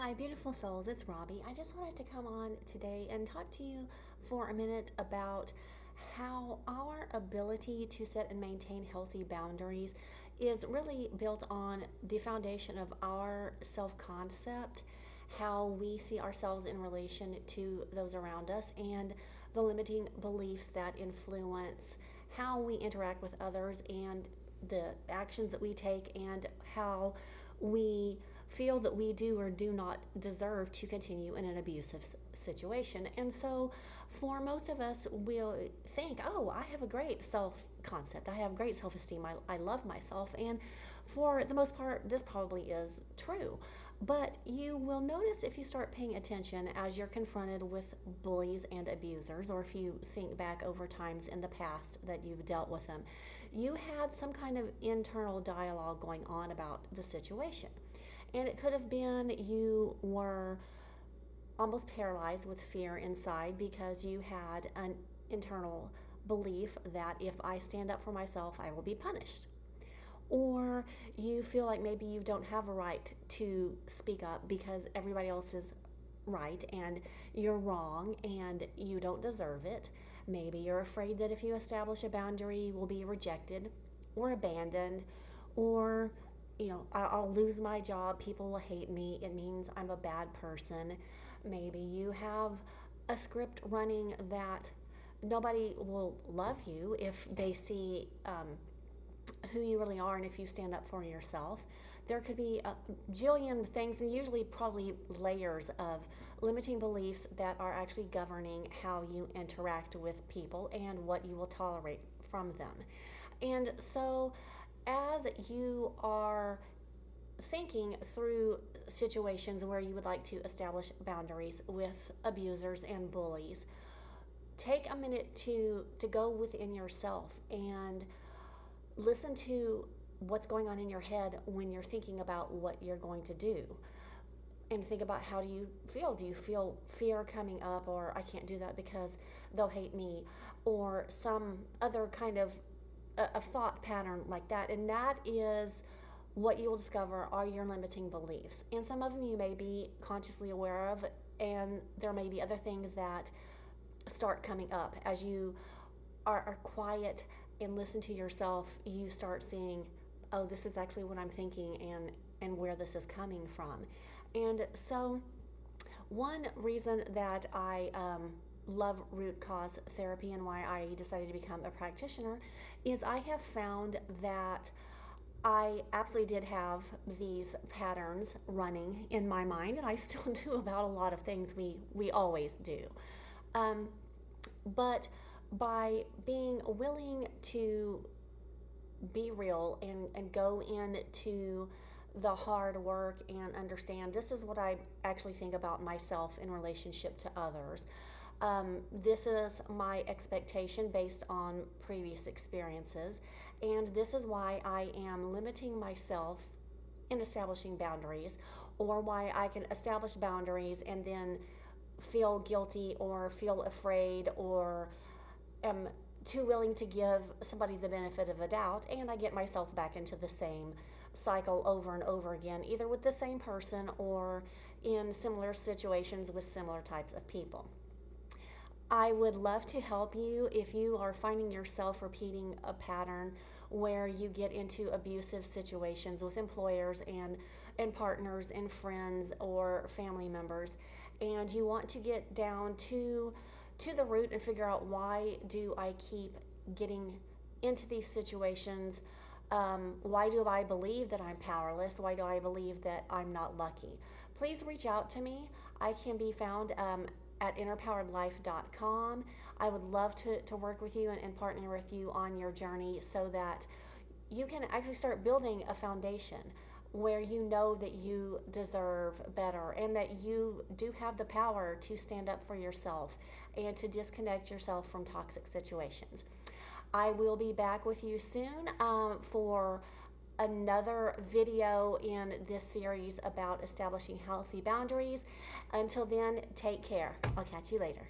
Hi, beautiful souls. It's Robbie. I just wanted to come on today and talk to you for a minute about how our ability to set and maintain healthy boundaries is really built on the foundation of our self concept, how we see ourselves in relation to those around us, and the limiting beliefs that influence how we interact with others and the actions that we take and how we feel that we do or do not deserve to continue in an abusive situation. And so, for most of us, we'll think, oh, I have a great self concept, I have great self esteem, I love myself. And for the most part, this probably is true. But you will notice if you start paying attention as you're confronted with bullies and abusers, or if you think back over times in the past that you've dealt with them, you had some kind of internal dialogue going on about the situation. And it could have been you were almost paralyzed with fear inside because you had an internal belief that if I stand up for myself, I will be punished. Or you feel like maybe you don't have a right to speak up because everybody else is right and you're wrong and you don't deserve it. Maybe you're afraid that if you establish a boundary, you will be rejected or abandoned, or I'll lose my job, people will hate me, it means I'm a bad person. Maybe you have a script running that nobody will love you if they see who you really are and if you stand up for yourself. There could be a jillion things, and usually probably layers of limiting beliefs that are actually governing how you interact with people and what you will tolerate from them. And so as you are thinking through situations where you would like to establish boundaries with abusers and bullies, take a minute to go within yourself and listen to what's going on in your head when you're thinking about what you're going to do. And think about, how do you feel? Do you feel fear coming up, or I can't do that because they'll hate me, or some other kind of a thought pattern like that? And that is what you will discover are your limiting beliefs. And some of them you may be consciously aware of, and there may be other things that start coming up as you are quiet and listen to yourself. You start seeing, oh, this is actually what I'm thinking, and where this is coming from. And so one reason that I love root cause therapy and why I decided to become a practitioner is I have found that I absolutely did have these patterns running in my mind, and I still do about a lot of things we always do. But by being willing to be real and go into the hard work and understand this is what I actually think about myself in relationship to others. This is my expectation based on previous experiences, and this is why I am limiting myself in establishing boundaries, or why I can establish boundaries and then feel guilty or feel afraid or am too willing to give somebody the benefit of a doubt, and I get myself back into the same cycle over and over again, either with the same person or in similar situations with similar types of people. I would love to help you if you are finding yourself repeating a pattern where you get into abusive situations with employers and partners and friends or family members, and you want to get down to the root and figure out, why do I keep getting into these situations? Why do I believe that I'm powerless? Why do I believe that I'm not lucky? Please reach out to me. I can be found at innerpoweredlife.com. I would love to work with you and partner with you on your journey so that you can actually start building a foundation where you know that you deserve better and that you do have the power to stand up for yourself and to disconnect yourself from toxic situations. I will be back with you soon for another video in this series about establishing healthy boundaries. Until then, take care. I'll catch you later.